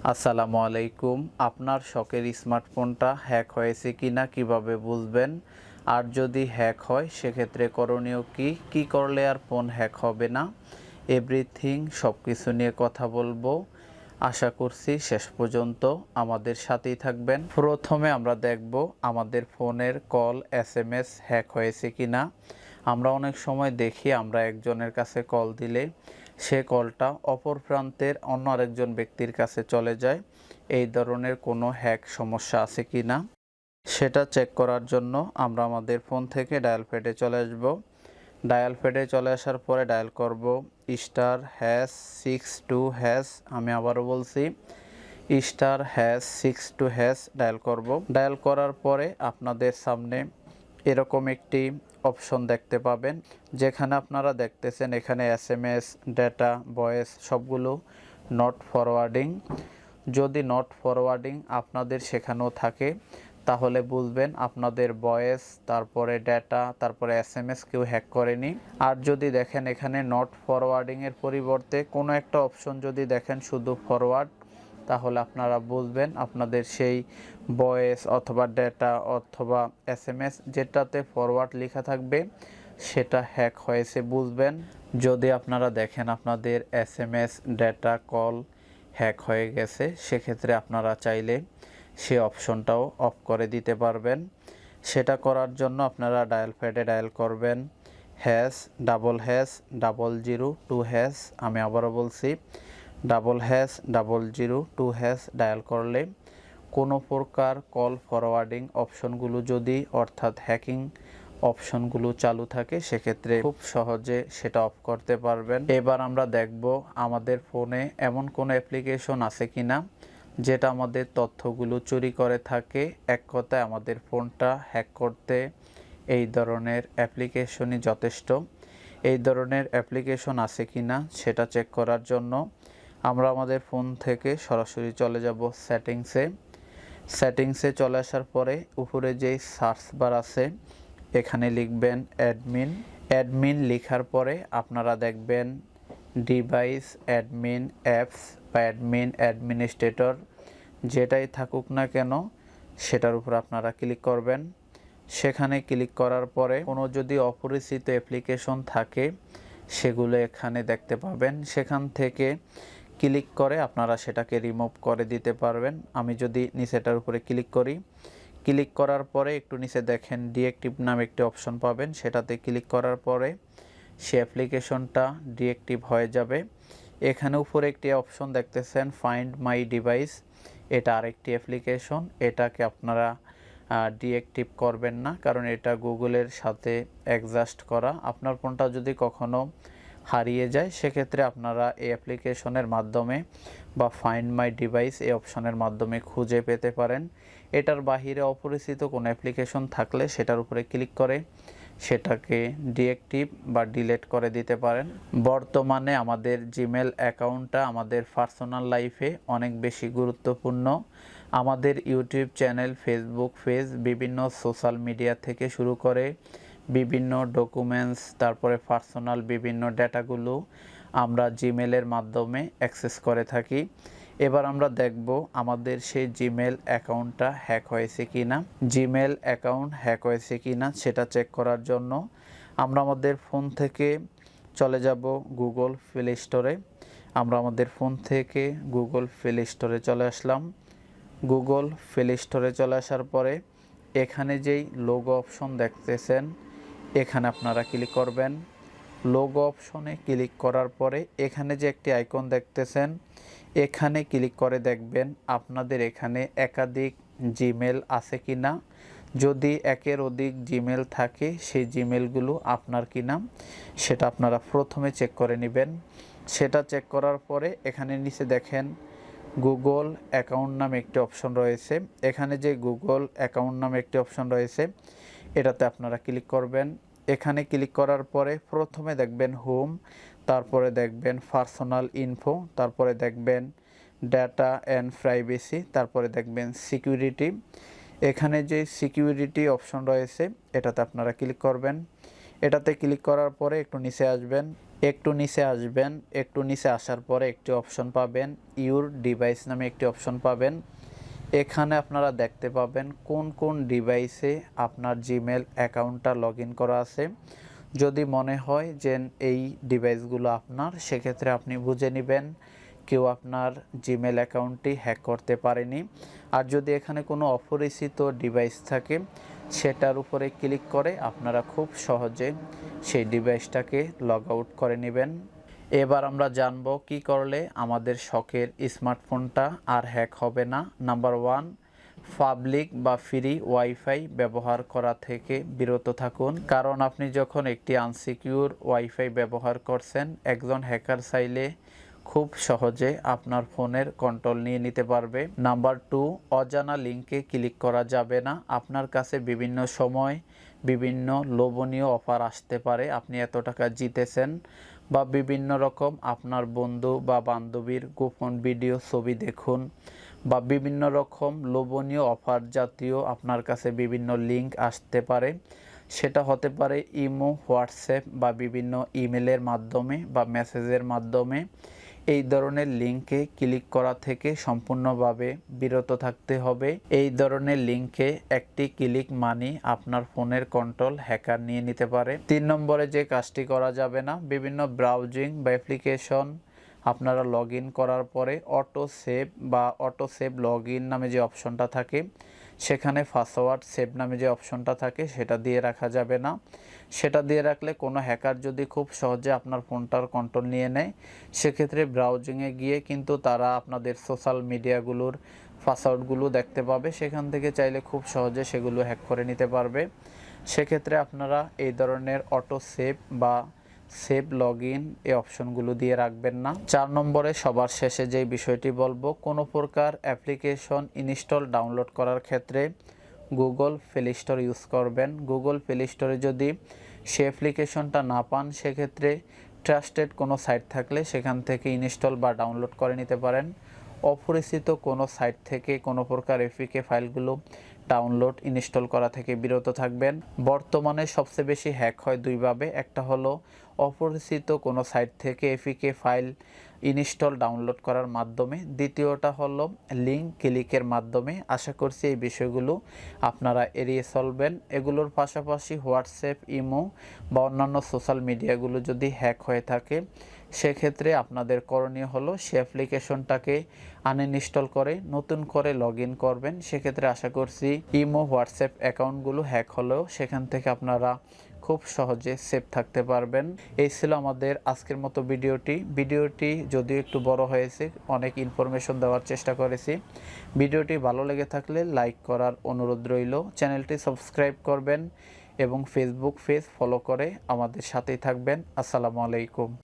আসসালামু আলাইকুম। আপনার শখের স্মার্টফোনটা হ্যাক হয়েছে কিনা কিভাবে বুঝবেন? আর যদি হ্যাক হয় সেক্ষেত্রে করণীয় কি করলে আর ফোন হ্যাক হবে না? এভরিথিং সব কিছু নিয়ে কথা বলবো। আশা করছি শেষ পর্যন্ত আমাদের সাথেই থাকবেন। প্রথমে আমরা দেখব আমাদের ফোনের কল SMS হ্যাক হয়েছে কিনা। আমরা অনেক সময় দেখি আমরা একজনের কাছে কল দিলে সে কলটা অপর প্রান্তের অন্য আরেকজন ব্যক্তির কাছে চলে যায়। এই ধরনের কোনো হ্যাক সমস্যা আছে কি না সেটা চেক করার জন্য আমরা আমাদের ফোন থেকে ডায়াল প্যাডে চলে আসব। ডায়াল প্যাডে চলে আসার পরে ডায়াল করব *62#। আমি আবারও বলছি *62# ডায়াল করব। ডায়াল করার পরে আপনাদের সামনে এরকম একটি অপশন দেখতে পাবেন, যেখানে আপনারা দেখতেছেন এখানে SMS, ডেটা, ভয়েস সবগুলো নট ফরওয়ার্ডিং। যদি নট ফরওয়ার্ডিং আপনাদের সেখানেও থাকে তাহলে বুঝবেন আপনাদের ভয়েস, তারপরে ডেটা, তারপরে SMS কেউ হ্যাক করেনি। আর যদি দেখেন এখানে নট ফরওয়ার্ডিংয়ের পরিবর্তে কোনো একটা অপশন যদি দেখেন শুধু ফরওয়ার্ড, তাহলে আপনারা বুঝবেন আপনাদের সেই ভয়েস অথবা ডেটা অথবা SMS যেটাতে ফরওয়ার্ড লেখা থাকবে সেটা হ্যাক হয়েছে বুঝবেন। যদি আপনারা দেখেন আপনাদের SMS, ডেটা, কল হ্যাক হয়ে গেছে সেক্ষেত্রে আপনারা চাইলে সে অপশনটাও অফ করে দিতে পারবেন। সেটা করার জন্য আপনারা ডায়াল প্যাডে ডায়াল করবেন ##0002#। আমি আবারও বলছি ##0002# ডায়াল করলে কোনো প্রকার কল ফরওয়ার্ডিং অপশনগুলো যদি অর্থাৎ হ্যাকিং অপশনগুলো চালু থাকে সেক্ষেত্রে খুব সহজে সেটা অফ করতে পারবেন। এবার আমরা দেখব আমাদের ফোনে এমন কোনো অ্যাপ্লিকেশন আছে কিনা যেটা আমাদের তথ্যগুলো চুরি করে থাকে। এক কথায় আমাদের ফোনটা হ্যাক করতে এই ধরনের অ্যাপ্লিকেশনই যথেষ্ট। এই ধরনের অ্যাপ্লিকেশন আছে কিনা সেটা চেক করার জন্য আমরা আমাদের ফোন থেকে সরাসরি চলে যাব সেটিংসে চলে আসার পরে উপরে যেই সার্চ বার আছে এখানে লিখবেন অ্যাডমিন লেখার পরে আপনারা দেখবেন ডিভাইস অ্যাডমিন অ্যাপস বা অ্যাডমিনিস্ট্রেটর যেটাই থাকুক না কেন সেটার উপর আপনারা ক্লিক করবেন। সেখানে ক্লিক করার পরে কোনো যদি অপরিচিত অ্যাপ্লিকেশন থাকে সেগুলো এখানে দেখতে পাবেন। সেখান থেকে ক্লিক করে আপনারা সেটাকে রিমুভ করে দিতে পারবেন। আমি যদি নিচেটার উপরে ক্লিক করি, ক্লিক করার পরে একটু নিচে দেখেন ডিএক্টিভ নামে একটি অপশন পাবেন। সেটাতে ক্লিক করার পরে সে অ্যাপ্লিকেশনটা ডিএক্টিভ হয়ে যাবে। এখানে উপরে একটি অপশন দেখতেছেন ফাইন্ড মাই ডিভাইস, এটা আরেকটি অ্যাপ্লিকেশন। এটাকে আপনারা ডিএক্টিভ করবেন না, কারণ এটা গুগলের সাথে অ্যাডজাস্ট করা। আপনার ফোনটা যদি কখনো হারিয়ে যায় সেক্ষেত্রে আপনারা এই অ্যাপ্লিকেশনের মাধ্যমে বা ফাইন্ড মাই ডিভাইস এই অপশনের মাধ্যমে খুঁজে পেতে পারেন। এটার বাহিরে অপরিচিত কোনো অ্যাপ্লিকেশন থাকলে সেটার উপরে ক্লিক করে সেটাকে ডিএক্টিভ বা ডিলিট করে দিতে পারেন। বর্তমানে আমাদের জিমেল অ্যাকাউন্টটা আমাদের পার্সোনাল লাইফে অনেক বেশি গুরুত্বপূর্ণ। আমাদের ইউটিউব চ্যানেল, ফেসবুক পেজ, বিভিন্ন সোশ্যাল মিডিয়া থেকে শুরু করে বিভিন্ন ডকুমেন্টস, তারপরে পার্সোনাল বিভিন্ন ডেটাগুলো আমরা জিমেলের মাধ্যমে অ্যাক্সেস করে থাকি। এবার আমরা দেখব আমাদের সেই জিমেল অ্যাকাউন্টটা হ্যাক হয়েছে কিনা। জিমেল অ্যাকাউন্ট হ্যাক হয়েছে কিনা সেটা চেক করার জন্য আমরা আমাদের ফোন থেকে চলে যাব গুগল প্লে স্টোরে। আমরা আমাদের ফোন থেকে গুগল প্লে স্টোরে চলে আসলাম। গুগল প্লে স্টোরে চলে আসার পরে এখানে যেই লোগো অপশন দেখতেছেন এখানে আপনারা ক্লিক করবেন। লোগো অপশনে ক্লিক করার পরে এখানে যে একটি আইকন দেখতেছেন এখানে ক্লিক করে দেখবেন আপনাদের এখানে একাধিক জিমেল আছে কিনা। যদি একের অধিক জিমেল থাকে সেই জিমেলগুলো আপনার কিনা সেটা আপনারা প্রথমে চেক করে নেবেন। সেটা চেক করার পরে এখানে নিচে দেখেন গুগল অ্যাকাউন্ট নামে একটি অপশন রয়েছে। এখানে যে গুগল অ্যাকাউন্ট নামে একটি অপশন রয়েছে এটাতে আপনারা ক্লিক করবেন। এখানে ক্লিক করার পরে প্রথমে দেখবেন হোম, তারপরে দেখবেন পার্সোনাল ইনফো, তারপরে দেখবেন ডাটা অ্যান্ড প্রাইভেসি, তারপরে দেখবেন সিকিউরিটি। এখানে যে সিকিউরিটি অপশন রয়েছে এটাতে আপনারা ক্লিক করবেন। এটাতে ক্লিক করার পরে একটু নিচে আসবেন। একটু নিচে আসবেন, একটু নিচে আসার পরে একটি অপশন পাবেন, ইউর ডিভাইস নামে একটি অপশন পাবেন। এখানে আপনারা দেখতে পাবেন কোন কোন ডিভাইসে আপনার জিমেল অ্যাকাউন্টটা লগ ইন করা আছে। যদি মনে হয় যে এই ডিভাইসগুলো আপনার, সেক্ষেত্রে আপনি বুঝে নেবেন কেউ আপনার জিমেল অ্যাকাউন্টটি হ্যাক করতে পারেনি। আর যদি এখানে কোনো অপরিচিত ডিভাইস থাকে, সেটার উপরে ক্লিক করে আপনারা খুব সহজে সেই ডিভাইসটাকে লগ আউট করে নেবেন। এবার আমরা জানব কি করলে আমাদের শখের স্মার্টফোনটা আর হ্যাক হবে না। নাম্বার 1, পাবলিক বা ফ্রি ওয়াইফাই ব্যবহার করা থেকে বিরত থাকুন। কারণ আপনি যখন একটি আনসিকিউর ওয়াইফাই ব্যবহার করছেন, একজন হ্যাকার চাইলে খুব সহজে আপনার ফোনের কন্ট্রোল নিয়ে নিতে পারবে। নাম্বার 2, অজানা লিঙ্কে ক্লিক করা যাবে না। আপনার কাছে বিভিন্ন সময় বিভিন্ন লোভনীয় অফার আসতে পারে, আপনি এত টাকা জিতেছেন, বা বিভিন্ন রকম আপনার বন্ধু বা বান্ধবীর গোপন ভিডিও ছবি দেখুন, বা বিভিন্ন রকম লোভনীয় অফার জাতীয় আপনার কাছে বিভিন্ন লিঙ্ক আসতে পারে। সেটা হতে পারে ইমো, হোয়াটসঅ্যাপ বা বিভিন্ন ইমেলের মাধ্যমে বা মেসেজের মাধ্যমে। এই ধরনের লিঙ্কে ক্লিক করা থেকে সম্পূর্ণভাবে বিরত থাকতে হবে। এই ধরনের লিঙ্কে একটি ক্লিক মানি আপনার ফোনের কন্ট্রোল হ্যাকার নিয়ে নিতে পারে। 3 নম্বরে যে কাজটি করা যাবে না, বিভিন্ন ব্রাউজিং বা অ্যাপ্লিকেশন আপনারা লগ ইন করার পরে অটো সেভ বা অটো সেভ লগ ইন নামে যে অপশনটা থাকে, সেখানে পাসওয়ার্ড সেভ নামে যে অপশনটা থাকে সেটা দিয়ে রাখা যাবে না। সেটা দিয়ে রাখলে কোনো হ্যাকার যদি খুব সহজে আপনার ফোনটার কন্ট্রোল নিয়ে নেয়, সেক্ষেত্রে ব্রাউজিংয়ে গিয়ে কিন্তু তারা আপনাদের সোশ্যাল মিডিয়াগুলোর পাসওয়ার্ডগুলো দেখতে পাবে, সেখান থেকে চাইলে খুব সহজে সেগুলো হ্যাক করে নিতে পারবে। সেক্ষেত্রে আপনারা এই ধরনের অটো সেভ বা সেভ লগ ইন এই অপশনগুলো দিয়ে রাখবেন না। 4 নম্বরে সবার শেষে যেই বিষয়টি বলবো, কোনো প্রকার অ্যাপ্লিকেশন ইনস্টল ডাউনলোড করার ক্ষেত্রে গুগল প্লে স্টোর ইউজ করবেন। গুগল প্লে স্টোরে যদি সে অ্যাপ্লিকেশনটা না পান, সেক্ষেত্রে ট্রাস্টেড কোনো সাইট থাকলে সেখান থেকে ইনস্টল বা ডাউনলোড করে নিতে পারেন। অপরিচিত কোনো সাইট থেকে কোনো প্রকার এপিকে ফাইলগুলো ডাউনলোড ইনস্টল করা থেকে বিরত থাকবেন। বর্তমানে সবচেয়ে বেশি হ্যাক হয় দুইভাবে, একটা হলো অপরিচিত কোনো সাইট থেকে এপিকে ফাইল ইনস্টল ডাউনলোড করার মাধ্যমে, দ্বিতীয়টা হলো লিঙ্ক ক্লিকের মাধ্যমে। আশা করছি এই বিষয়গুলো আপনারা এড়িয়ে চলবেন। এগুলোর পাশাপাশি হোয়াটসঅ্যাপ, ইমো বা অন্যান্য সোশ্যাল মিডিয়াগুলো যদি হ্যাক হয়ে থাকে, সেক্ষেত্রে আপনাদের করণীয় হলো সে অ্যাপ্লিকেশনটাকে আনইনস্টল করে নতুন করে লগ ইন করবেন। সেক্ষেত্রে আশা করছি ইমো, হোয়াটসঅ্যাপ অ্যাকাউন্টগুলো হ্যাক হলেও সেখান থেকে আপনারা খুব সহজে সেভ থাকতে পারবেন। এই ছিল আমাদের আজকের মতো ভিডিওটি যদিও একটু বড় হয়েছে, অনেক ইনফরমেশন দেওয়ার চেষ্টা করেছি। ভিডিওটি ভালো লেগে থাকলে লাইক করার অনুরোধ রইল। চ্যানেলটি সাবস্ক্রাইব করবেন এবং ফেসবুক পেজ ফলো করে আমাদের সাথেই থাকবেন। আসসালামু আলাইকুম।